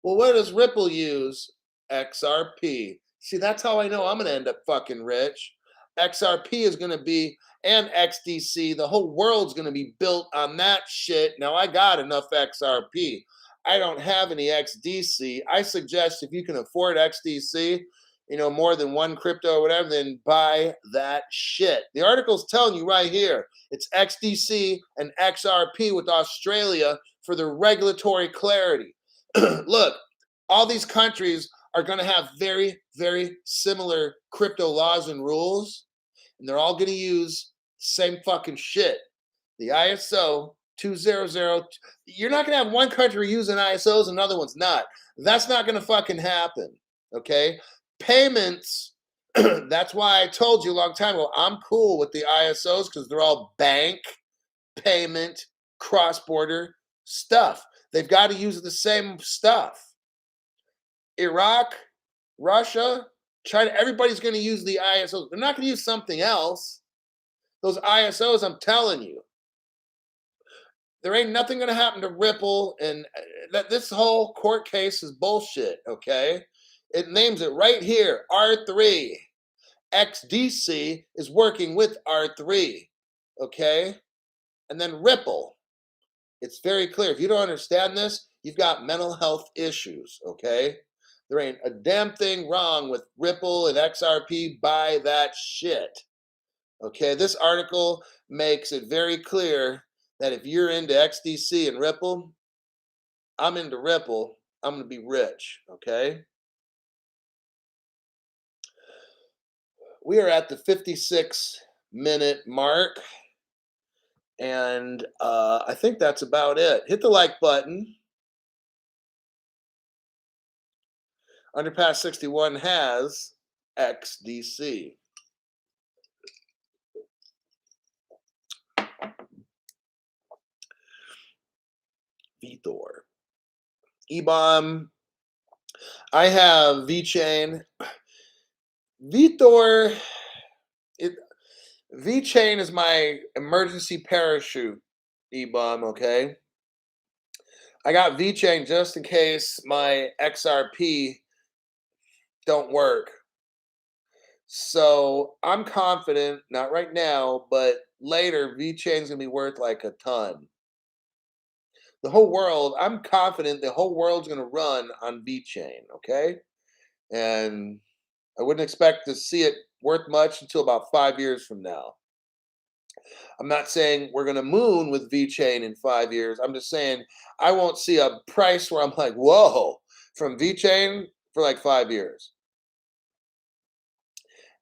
S1: Well, what does Ripple use? XRP. See, that's how I know I'm going to end up fucking rich. XRP is going to be, and XDC, the whole world's going to be built on that shit. Now, I got enough XRP. I don't have any XDC. I suggest if you can afford XDC, more than one crypto or whatever, then buy that shit. The article's telling you right here, it's XDC and XRP with Australia for the regulatory clarity. Look, all these countries are going to have very, very similar crypto laws and rules, and they're all going to use the same fucking shit. The ISO 200. You're not going to have one country using ISOs and another one's not. That's not going to fucking happen. Okay? Payments, that's why I told you a long time ago, I'm cool with the ISOs because they're all bank, payment, cross-border stuff. They've got to use the same stuff. Iraq, Russia, China, everybody's going to use the ISOs. They're not going to use something else. Those ISOs, I'm telling you. There ain't nothing going to happen to Ripple, and that this whole court case is bullshit, okay? It names it right here, R3. XDC is working with R3, okay? And then Ripple. It's very clear. If you don't understand this, you've got mental health issues, okay? There ain't a damn thing wrong with Ripple and XRP. Buy that shit, okay? This article makes it very clear that if you're into XDC and Ripple, I'm into Ripple. I'm going to be rich, okay? We are at the 56-minute mark, and I think that's about it. Hit the like button. Underpass 61 has XDC. VThor. EBOM. I have VeChain. VThor. VeChain is my emergency parachute, EBOM, okay? I got VeChain just in case my XRP don't work. So I'm confident, not right now, but later, VeChain's going to be worth like a ton. The whole world, I'm confident the whole world's going to run on VeChain, okay? And I wouldn't expect to see it worth much until about 5 years from now. I'm not saying we're going to moon with VeChain in 5 years. I'm just saying I won't see a price where I'm like, whoa, from VeChain for like 5 years.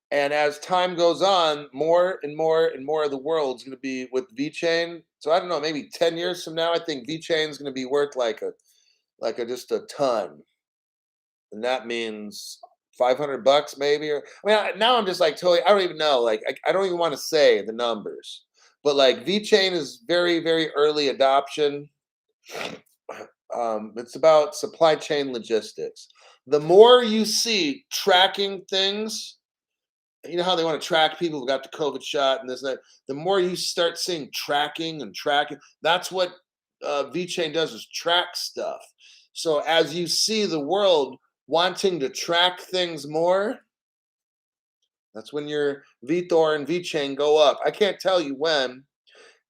S1: And as time goes on, more and more and more of the world's going to be with VeChain. So I don't know, maybe 10 years from now, I think VeChain is going to be worth like just a ton. And that means $500 maybe. Or I mean, now I'm just like totally, I don't even know. Like, I don't even want to say the numbers. But like VeChain is very, very early adoption. It's about supply chain logistics. The more you see tracking things, you know how they want to track people who got the COVID shot and this and that. The more you start seeing tracking, that's what VeChain does, is track stuff. So as you see the world wanting to track things more, that's when your VThor and VeChain go up. I can't tell you when.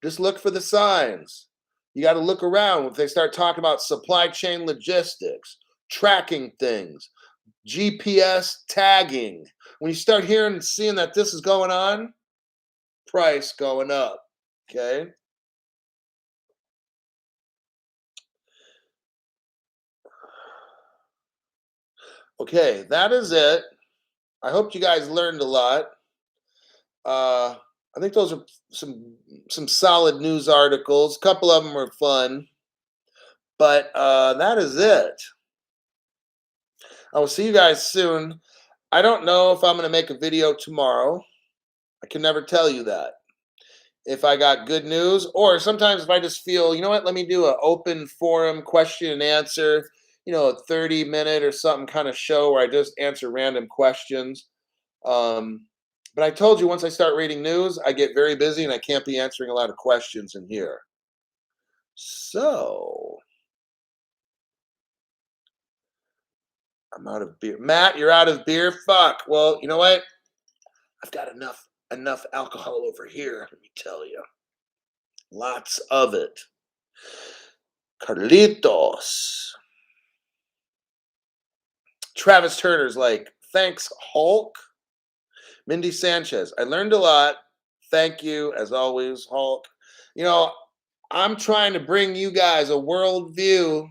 S1: Just look for the signs. You got to look around. If they start talking about supply chain logistics, tracking things, GPS tagging, when you start hearing and seeing that this is going on, price going up, okay? Okay, that is it. I hope you guys learned a lot. I think those are some solid news articles. A couple of them were fun, but that is it. I will see you guys soon. I don't know if I'm going to make a video tomorrow. I can never tell you that. If I got good news, or sometimes if I just feel, you know what, let me do an open forum question and answer, a 30-minute or something kind of show where I just answer random questions. But I told you, once I start reading news, I get very busy and I can't be answering a lot of questions in here. So, I'm out of beer. Matt, you're out of beer? Fuck. Well, you know what? I've got enough alcohol over here, let me tell you. Lots of it. Carlitos. Travis Turner's like Thanks, Hulk. Mindy Sanchez, I learned a lot. Thank you, as always, Hulk. You know, I'm trying to bring you guys a world view.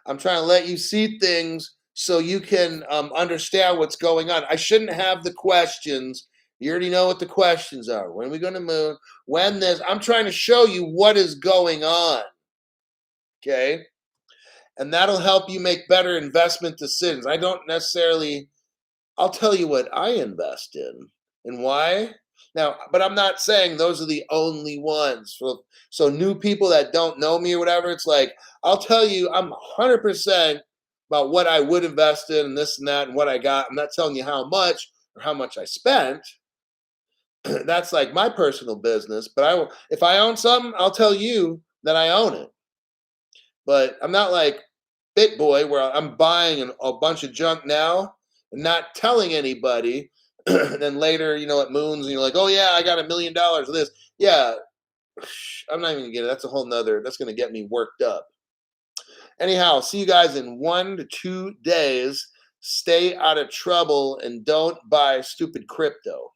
S1: I'm trying to let you see things so you can understand what's going on. I shouldn't have the questions. You already know what the questions are. When are we going to move? When this? I'm trying to show you what is going on. Okay. And that'll help you make better investment decisions. I don't necessarily, I'll tell you what I invest in and why. Now, but I'm not saying those are the only ones. So new people that don't know me or whatever, it's like, I'll tell you I'm 100% about what I would invest in and this and that and what I got. I'm not telling you how much or how much I spent. That's like my personal business. But I will, if I own something, I'll tell you that I own it. But I'm not like BitBoy where I'm buying a bunch of junk now and not telling anybody. And then later, it moons and you're like, oh yeah, I got $1 million of this. Yeah, I'm not even gonna get it. That's a whole nother, that's gonna get me worked up. Anyhow, see you guys in 1 to 2 days. Stay out of trouble and don't buy stupid crypto.